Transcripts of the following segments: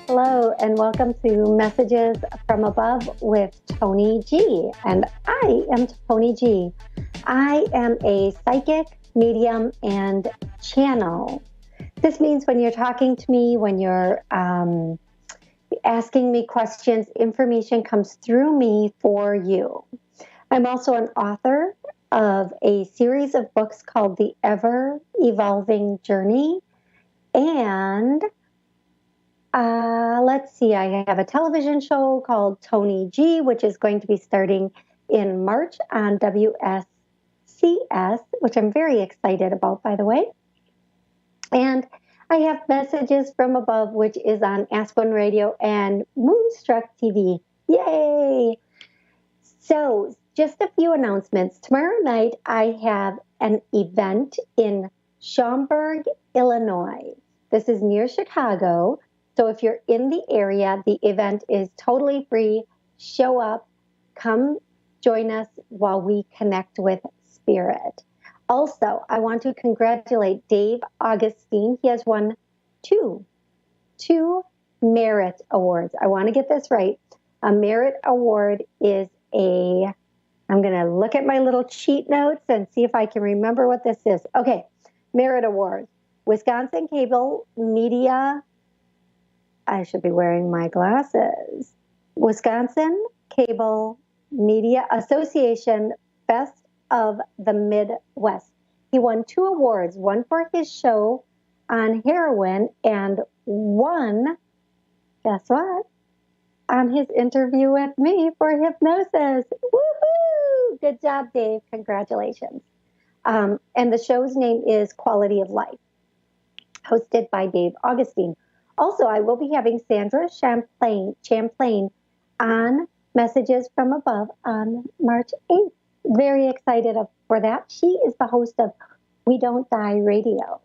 Hello, and welcome to Messages from Above with Toni G. And I am Toni G. I am a psychic, medium, and channel. This means when you're talking to me, when you're asking me questions, information comes through me for you. I'm also an author of a series of books called The Ever Evolving Journey. And let's see, I have a television show called Toni G, which is going to be starting in March on WSCS, which I'm very excited about, by the way. And I have Messages from Above, which is on Aspen Radio and Moonstruck TV. Yay! So, just a few announcements. Tomorrow night, I have an event in Schaumburg, Illinois. This is near Chicago. So if you're in the area, the event is totally free. Show up, come join us while we connect with Spirit. Also, I want to congratulate Dave Augustine. He has won two Merit Awards. I want to get this right. A Merit Award is I'm going to look at my little cheat notes and see if I can remember what this is. Okay, Merit Award. Wisconsin Cable Media, I should be wearing my glasses. Wisconsin Cable Media Association Best of the Midwest. He won 2 awards, one for his show on heroin and one, guess what? On his interview with me for hypnosis. Woohoo! Good job, Dave. Congratulations. And the show's name is Quality of Life, hosted by Dave Augustine. Also, I will be having Sandra Champlain on Messages from Above on March 8th. Very excited for that. She is the host of We Don't Die Radio.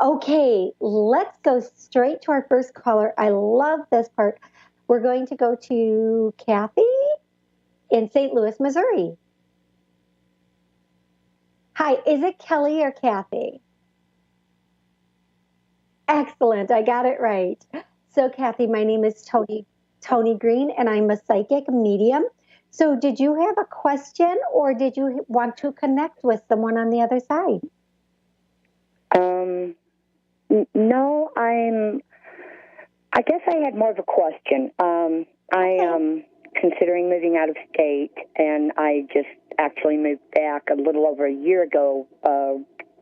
Okay, let's go straight to our first caller. I love this part. We're going to go to Kathy in St. Louis, Missouri. Hi, is it Kelly or Kathy? Excellent. I got it right. So, Kathy, my name is Toni Greene, and I'm a psychic medium. So did you have a question, or did you want to connect with someone on the other side? No, I guess I had more of a question. I am considering moving out of state, and I just actually moved back a little over a year ago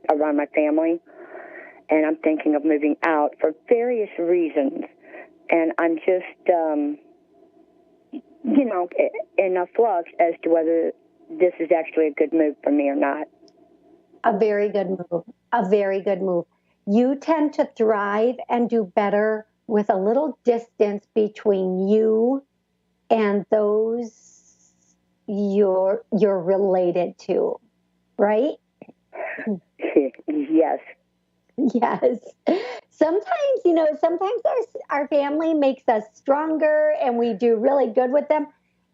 around my family. And I'm thinking of moving out for various reasons. And I'm just, in a flux as to whether this is actually a good move for me or not. A very good move. A very good move. You tend to thrive and do better with a little distance between you and those you're related to, right? Yes. Yes. Sometimes our family makes us stronger and we do really good with them.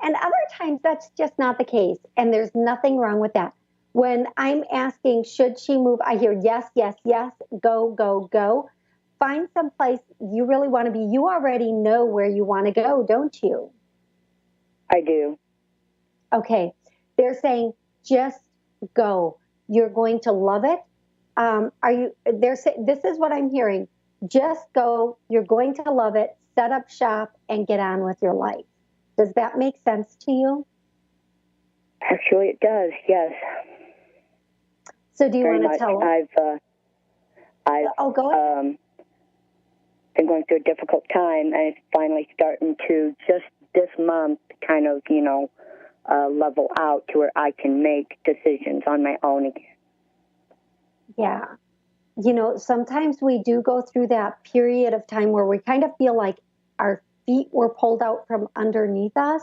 And other times that's just not the case. And there's nothing wrong with that. When I'm asking, should she move? I hear yes, yes, yes, go, go, go. Find some place you really want to be. You already know where you want to go, don't you? I do. Okay. They're saying, just go. You're going to love it. This is what I'm hearing. Just go. You're going to love it. Set up shop and get on with your life. Does that make sense to you? Actually, it does. Yes. So do you want to tell us? I've go ahead. Been going through a difficult time, and it's finally starting to just this month kind of, level out to where I can make decisions on my own again. Yeah. Sometimes we do go through that period of time where we kind of feel like our feet were pulled out from underneath us.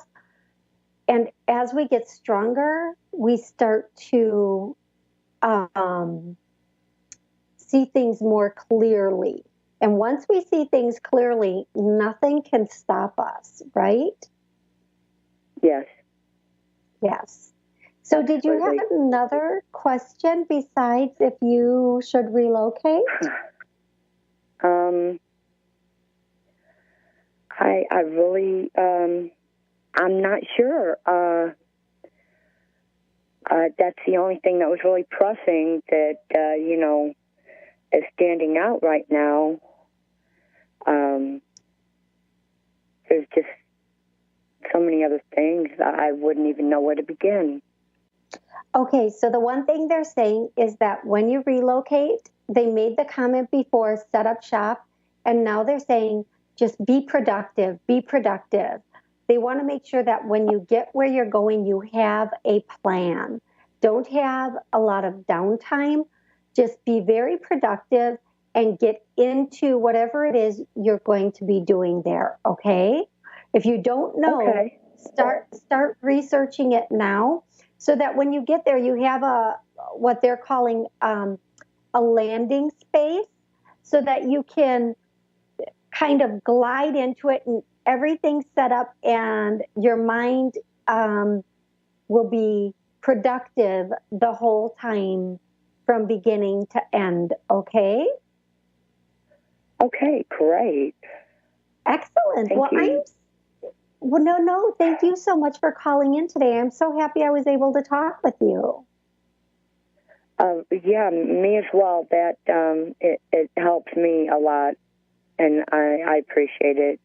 And as we get stronger, we start to see things more clearly. And once we see things clearly, nothing can stop us, right? Yes. Yes. So did you have another question besides if you should relocate? I really, I'm not sure. That's the only thing that was really pressing that, is standing out right now. There's just so many other things that I wouldn't even know where to begin. Okay, so the one thing they're saying is that when you relocate, they made the comment before, set up shop, and now they're saying just be productive, be productive. They want to make sure that when you get where you're going, you have a plan. Don't have a lot of downtime. Just be very productive and get into whatever it is you're going to be doing there, okay? If you don't know, Okay. start researching it now so that when you get there, you have what they're calling a landing space so that you can kind of glide into it and everything's set up and your mind will be productive the whole time from beginning to end, okay? Okay, great. Excellent. Thank you. No. Thank you so much for calling in today. I'm so happy I was able to talk with you. Yeah, me as well. That it helps me a lot, and I appreciate it.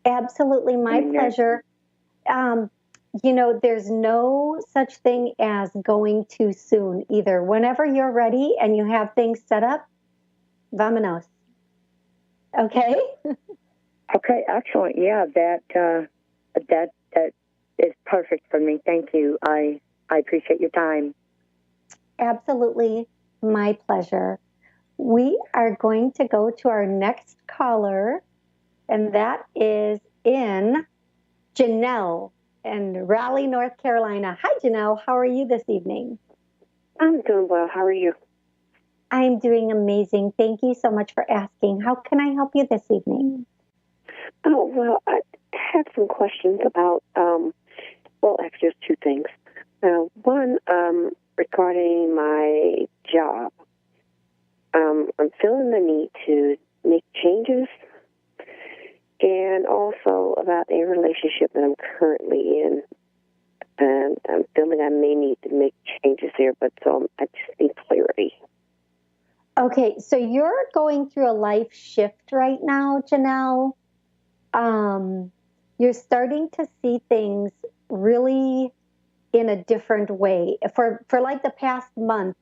Absolutely, my pleasure. There's no such thing as going too soon either. Whenever you're ready and you have things set up, vámonos. Okay? Okay, excellent. Yeah, that is perfect for me. Thank you. I appreciate your time. Absolutely, my pleasure. We are going to go to our next caller, and that is in Janelle in Raleigh, North Carolina. Hi, Janelle. How are you this evening? I'm doing well. How are you? I'm doing amazing. Thank you so much for asking. How can I help you this evening? Oh, well, I have some questions about, actually, there's two things. One, regarding my job. I'm feeling the need to make changes, and also about a relationship that I'm currently in. And I'm feeling I may need to make changes here, but I just need clarity. Okay, so you're going through a life shift right now, Janelle. You're starting to see things really in a different way. For like the past month,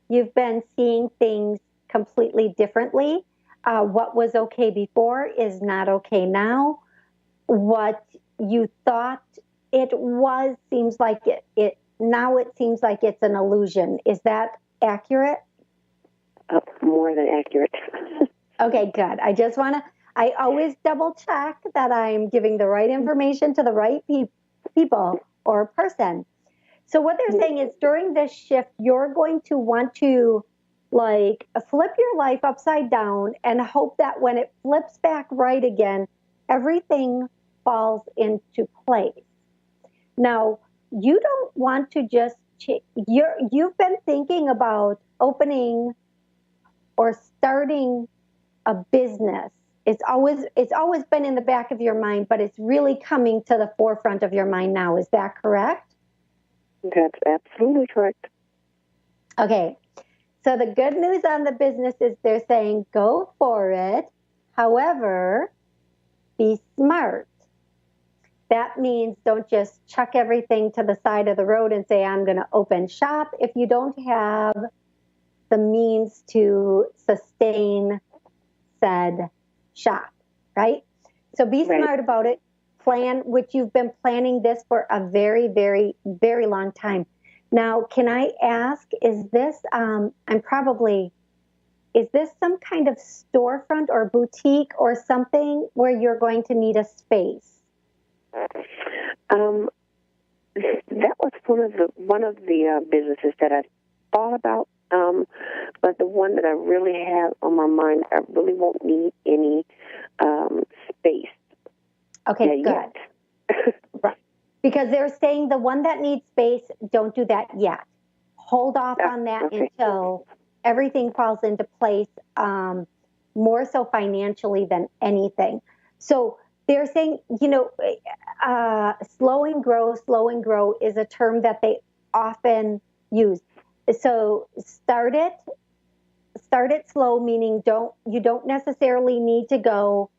you've been seeing things completely differently. What was okay before is not okay now. What you thought it was seems like it now it seems like it's an illusion. Is that accurate? More than accurate. Okay, good. I always double check that I'm giving the right information to the right people or person. So what they're saying is during this shift, you're going to want to like flip your life upside down and hope that when it flips back right again, everything falls into place. Now, you don't want to just, you've been thinking about opening or starting a business. It's always been in the back of your mind, but it's really coming to the forefront of your mind now. Is that correct? That's absolutely correct. Okay. So the good news on the business is they're saying go for it. However, be smart. That means don't just chuck everything to the side of the road and say, I'm going to open shop if you don't have the means to sustain said shop, right? So be smart about it. Plan, which you've been planning this for a very, very, very long time. Now, can I ask, is this some kind of storefront or boutique or something where you're going to need a space? That was one of the businesses that I thought about, but the one that I really have on my mind, I really won't need any space. Okay, good. Right. Because they're saying the one that needs space, don't do that yet. Hold off on that until everything falls into place, more so financially than anything. So they're saying, slow and grow is a term that they often use. So start it slow, meaning you don't necessarily need to go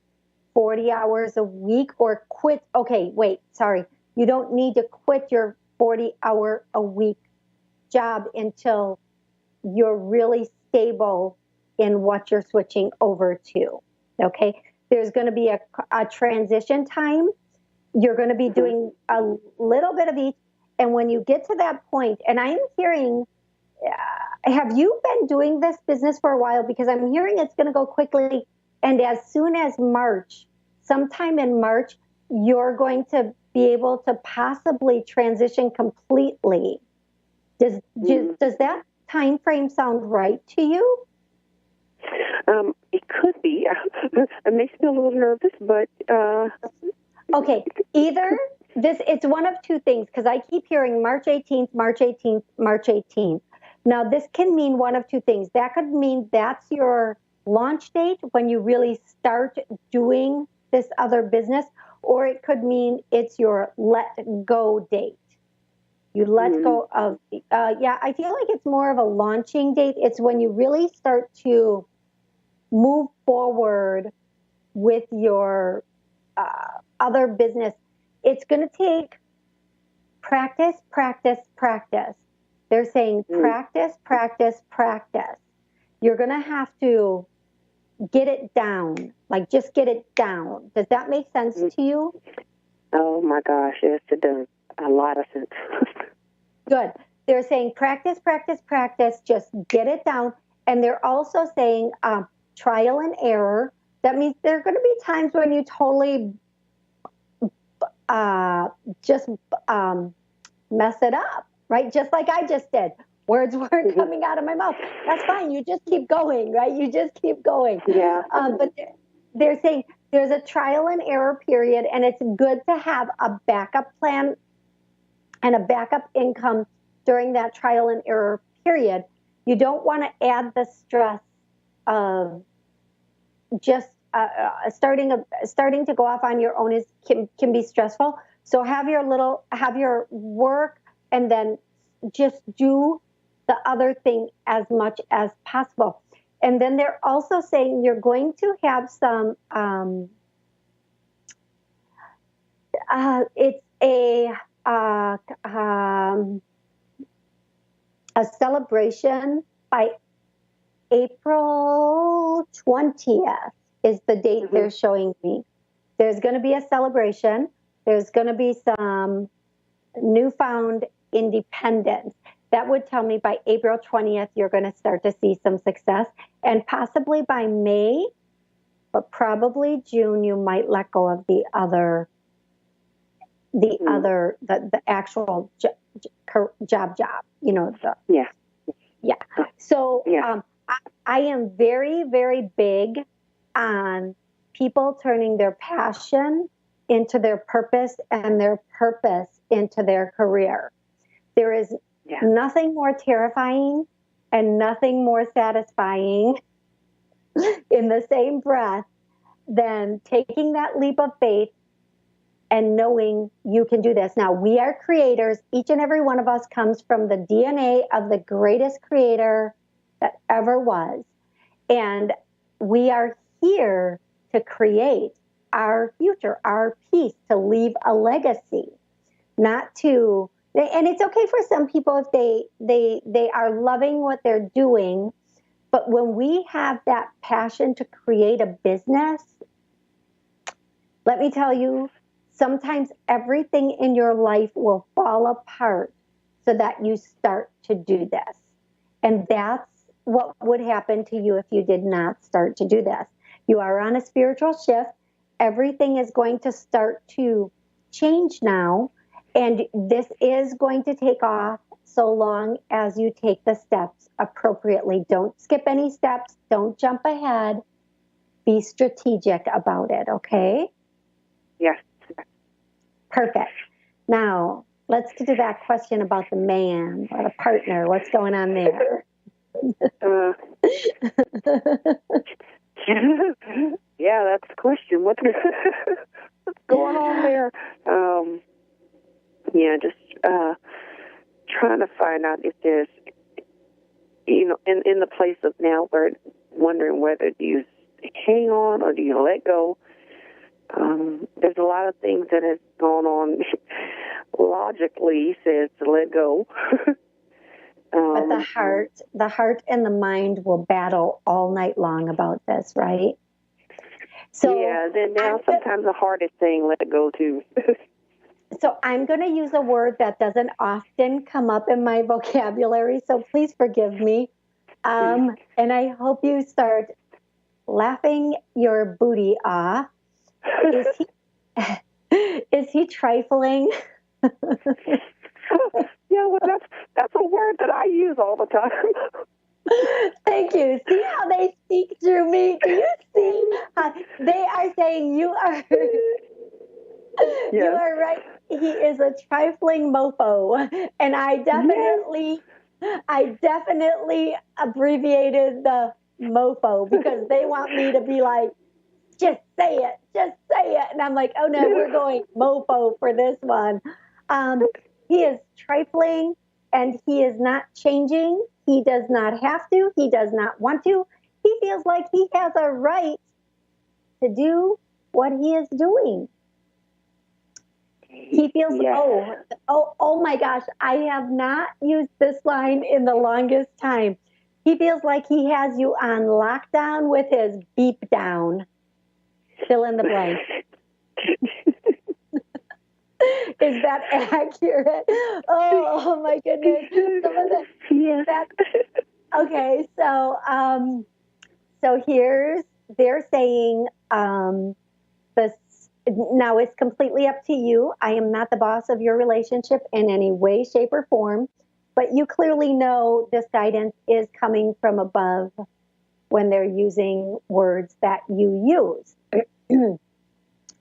40 hours a week or quit. Okay, wait, sorry. You don't need to quit your 40-hour a week job until you're really stable in what you're switching over to. Okay, there's going to be a transition time. You're going to be doing a little bit of each. And when you get to that point, and I'm hearing, have you been doing this business for a while? Because I'm hearing it's going to go quickly. And as soon as March, sometime in March, you're going to be able to possibly transition completely. Does that time frame sound right to you? It could be. It makes me a little nervous, but okay. Either it's one of two things, because I keep hearing March 18th, March 18th, March 18th. Now, this can mean one of two things. That could mean that's your launch date when you really start doing this other business, or it could mean it's your let go date. You let go of, I feel like it's more of a launching date. It's when you really start to move forward with your other business. It's going to take practice, practice, practice. They're saying practice, practice, practice. You're going to have to get it down, like just get it down. Does that make sense to you? Oh my gosh, yes, it does. A lot of sense. Good. They're saying practice, practice, practice, just get it down. And they're also saying trial and error. That means there are going to be times when you totally just mess it up, right? Just like I just did. Words weren't coming out of my mouth. That's fine. You just keep going, right? You just keep going. Yeah. But they're saying there's a trial and error period, and it's good to have a backup plan and a backup income during that trial and error period. You don't want to add the stress of just starting to go off on your own can be stressful. So have your work, and then just do the other thing as much as possible. And then they're also saying you're going to have some, it's a celebration by April 20th is the date they're showing me. There's going to be a celebration. There's going to be some newfound independence. That would tell me by April 20th, you're going to start to see some success. And possibly by May, but probably June, you might let go of the actual job, Yeah. So I am very, very big on people turning their passion into their purpose and their purpose into their career. There is nothing more terrifying and nothing more satisfying in the same breath than taking that leap of faith and knowing you can do this. Now, we are creators. Each and every one of us comes from the DNA of the greatest creator that ever was. And we are here to create our future, our peace, to leave a legacy, not to, and it's okay for some people if they are loving what they're doing, but when we have that passion to create a business, let me tell you, sometimes everything in your life will fall apart so that you start to do this. And that's what would happen to you if you did not start to do this. You are on a spiritual shift. Everything is going to start to change now. And this is going to take off so long as you take the steps appropriately. Don't skip any steps. Don't jump ahead. Be strategic about it, okay? Yes. Perfect. Now, let's get to that question about the man or the partner. What's going on there? Yeah, that's the question. What? what's going on there. Yeah, just trying to find out if there's, in the place of now where wondering whether do you hang on or do you let go. There's a lot of things that has gone on. Logically says to let go. But the heart and the mind will battle all night long about this, right? So yeah, then now sometimes the heart is saying let go too. So I'm going to use a word that doesn't often come up in my vocabulary, so please forgive me. And I hope you start laughing your booty off. Is he trifling? Yeah, well, that's a word that I use all the time. Thank you. See how they speak through me? Do you see? They are saying you are... Yes. You are right. He is a trifling mofo. And I definitely abbreviated the mofo because they want me to be like, just say it. And I'm like, oh no, we're going mofo for this one. He is trifling and he is not changing. He does not have to. He does not want to. He feels like he has a right to do what he is doing. He feels, oh my gosh, I have not used this line in the longest time. He feels like he has you on lockdown with his beep down. Fill in the blank. Is that accurate? Oh my goodness. Some of the, yes. Okay, so they're saying now it's completely up to you. I am not the boss of your relationship in any way, shape, or form, but you clearly know this guidance is coming from above when they're using words that you use.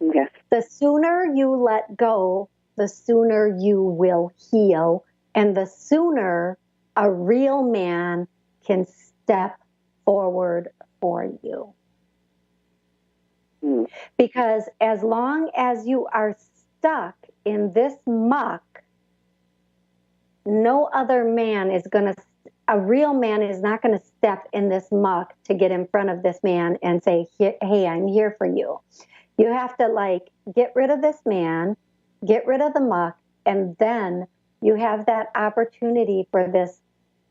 Yes. The sooner you let go, the sooner you will heal, and the sooner a real man can step forward for you. Because as long as you are stuck in this muck, no other man is going to, a real man is not going to step in this muck to get in front of this man and say, hey, I'm here for you. You have to get rid of this man, get rid of the muck, and then you have that opportunity for this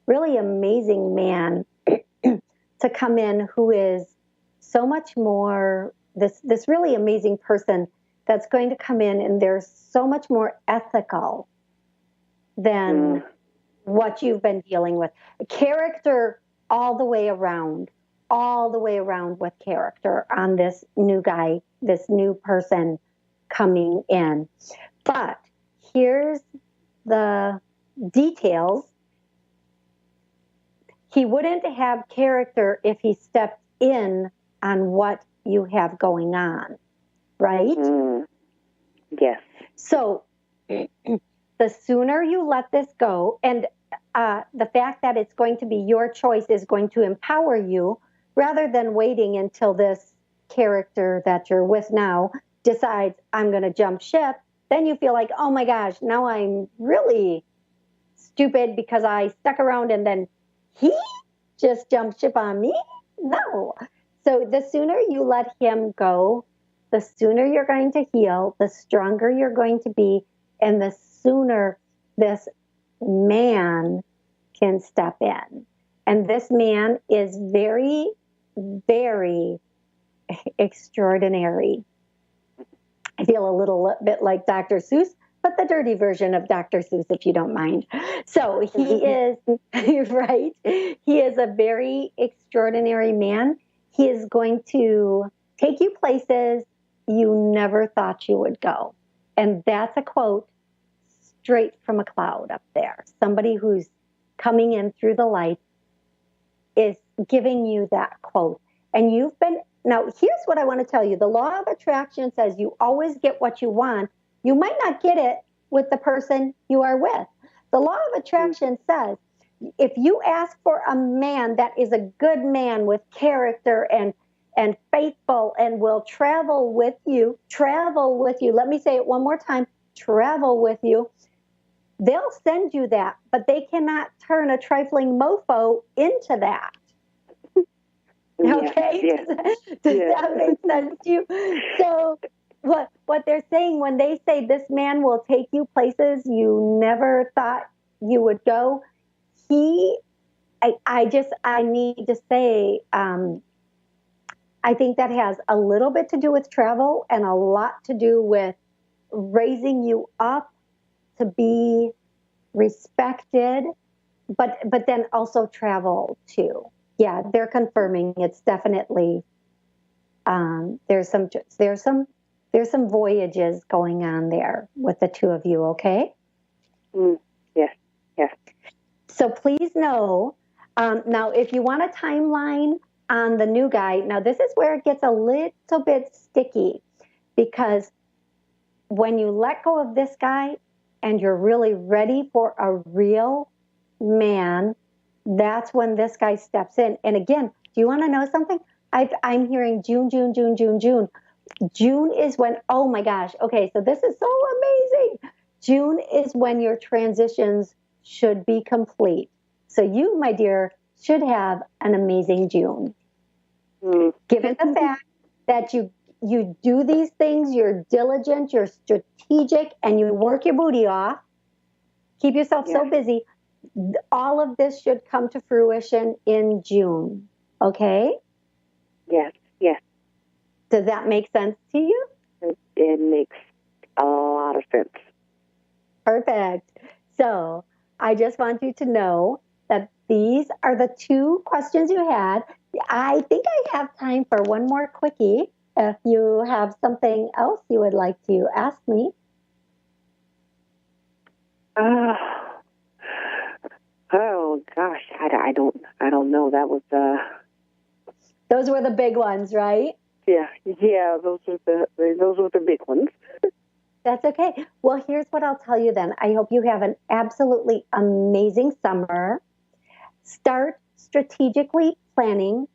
really amazing man to come in who is so much more, this really amazing person that's going to come in and they're so much more ethical than what you've been dealing with. Character all the way around with character on this new guy, this new person coming in. But here's the details. He wouldn't have character if he stepped in on what you have going on, right? Yes. So the sooner you let this go, and the fact that it's going to be your choice is going to empower you rather than waiting until this character that you're with now decides I'm going to jump ship. Then you feel like, oh my gosh, now I'm really stupid because I stuck around and then he just jumped ship on me. No. So the sooner you let him go, the sooner you're going to heal, the stronger you're going to be, and the sooner this man can step in. And this man is very, very extraordinary. I feel a little bit like Dr. Seuss, but the dirty version of Dr. Seuss, if you don't mind. So he is, right? He is a very extraordinary man. He is going to take you places you never thought you would go. And that's a quote straight from a cloud up there. Somebody who's coming in through the light is giving you that quote. And now here's what I want to tell you. The law of attraction says you always get what you want. You might not get it with the person you are with. The law of attraction says if you ask for a man that is a good man with character and and faithful and will travel with you. Travel with you. Let me say it one more time. Travel with you. They'll send you that, but they cannot turn a trifling mofo into that. Okay? Yes. Does that make sense to you? So what they're saying when they say this man will take you places you never thought you would go, I need to say, I think that has a little bit to do with travel and a lot to do with raising you up to be respected, but then also travel too. Yeah, they're confirming it's definitely there's some voyages going on there with the two of you. Okay. Yes. So please know. Now, if you want a timeline on the new guy, now this is where it gets a little bit sticky, because when you let go of this guy and you're really ready for a real man, that's when this guy steps in. And again, do you want to know something? I'm hearing June. June is when, oh my gosh, okay, so this is so amazing. June is when your transitions should be complete. So you, my dear, should have an amazing June. Given the fact that you do these things, you're diligent, you're strategic, and you work your booty off, keep yourself so busy, all of this should come to fruition in June. Okay? Yes. Does that make sense to you? It makes a lot of sense. Perfect. So I just want you to know that these are the two questions you had. I think I have time for one more quickie. If you have something else you would like to ask me. Oh gosh, I don't know. That was Those were the big ones, right? Yeah. Those were the big ones. That's okay. Well, here's what I'll tell you then. I hope you have an absolutely amazing summer. Start strategically planning,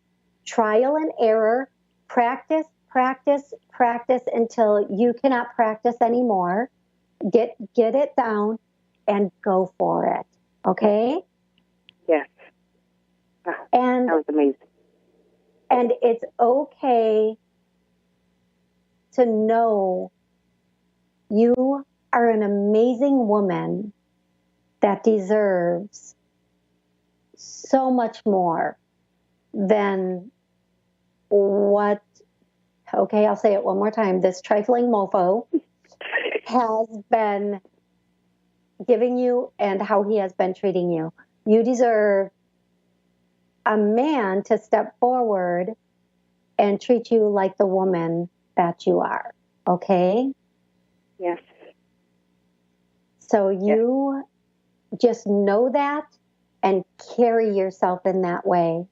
trial and error, practice until you cannot practice anymore. Get it down and go for it. Okay? Yes. And that was amazing. And it's okay to know you are an amazing woman that deserves so much more than what, okay, I'll say it one more time, this trifling mofo has been giving you and how he has been treating you. You deserve a man to step forward and treat you like the woman that you are. Okay? Yes. So you just know that and carry yourself in that way.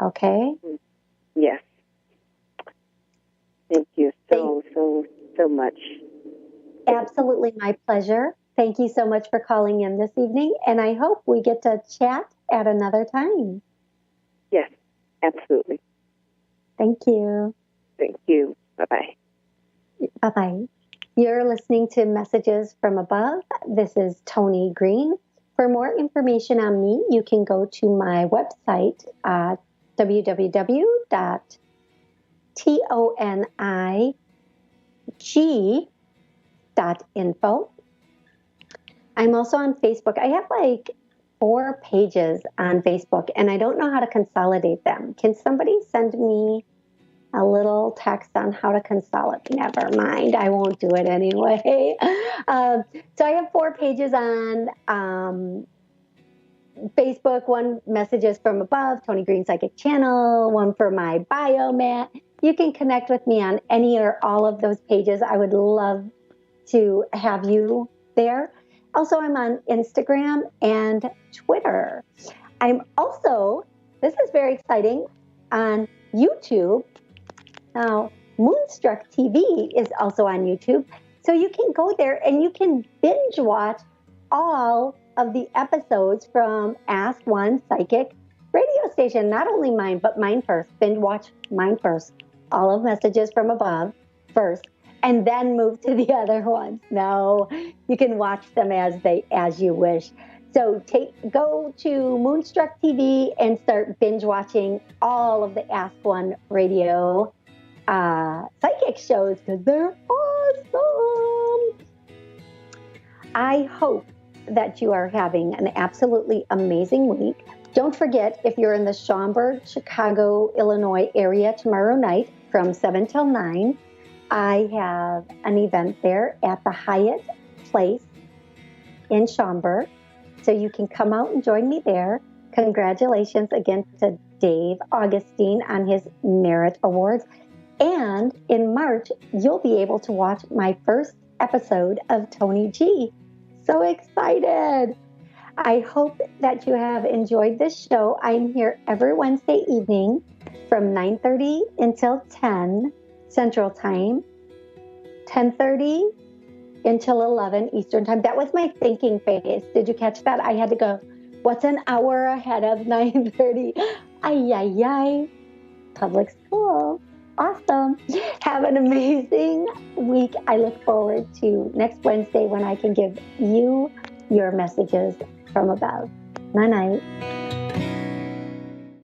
Okay? Yes. Thank you so much. Absolutely my pleasure. Thank you so much for calling in this evening, and I hope we get to chat at another time. Yes, absolutely. Thank you. Thank you. Bye-bye. Bye-bye. You're listening to Messages from Above. This is Toni Greene. For more information on me, you can go to my website at www.tonig.info. I'm also on Facebook. I have like 4 pages on Facebook, and I don't know how to consolidate them. Can somebody send me a little text on how to consolidate? Never mind. I won't do it anyway. So I have 4 pages on Facebook. One, Messages from Above, Toni Greene Psychic Channel. One for my biomat. You can connect with me on any or all of those pages. I would love to have you there. Also, I'm on Instagram and Twitter. I'm also, this is very exciting, on YouTube. Now, Moonstruck TV is also on YouTube. So you can go there and you can binge watch all of the episodes from Ask One Psychic radio station, not only mine, but mine first. Binge watch mine first. All of Messages from Above first, and then move to the other ones. No, you can watch them as you wish. So go to Moonstruck TV and start binge watching all of the Ask One Radio psychic shows because they're awesome. I hope that you are having an absolutely amazing week. Don't forget, if you're in the Schaumburg, Chicago, Illinois area tomorrow night from 7 till 9, I have an event there at the Hyatt Place in Schaumburg. So you can come out and join me there. Congratulations again to Dave Augustine on his Merit Awards. And in March, you'll be able to watch my first episode of Toni G. So excited. I hope that you have enjoyed this show. I'm here every Wednesday evening from 9:30 until 10 Central Time, 10:30 until 11 Eastern Time. That was my thinking phase. Did you catch that? I had to go, what's an hour ahead of 9:30? Ay. Public school. Awesome. Have an amazing week. I look forward to next Wednesday when I can give you your messages from above. Night-night.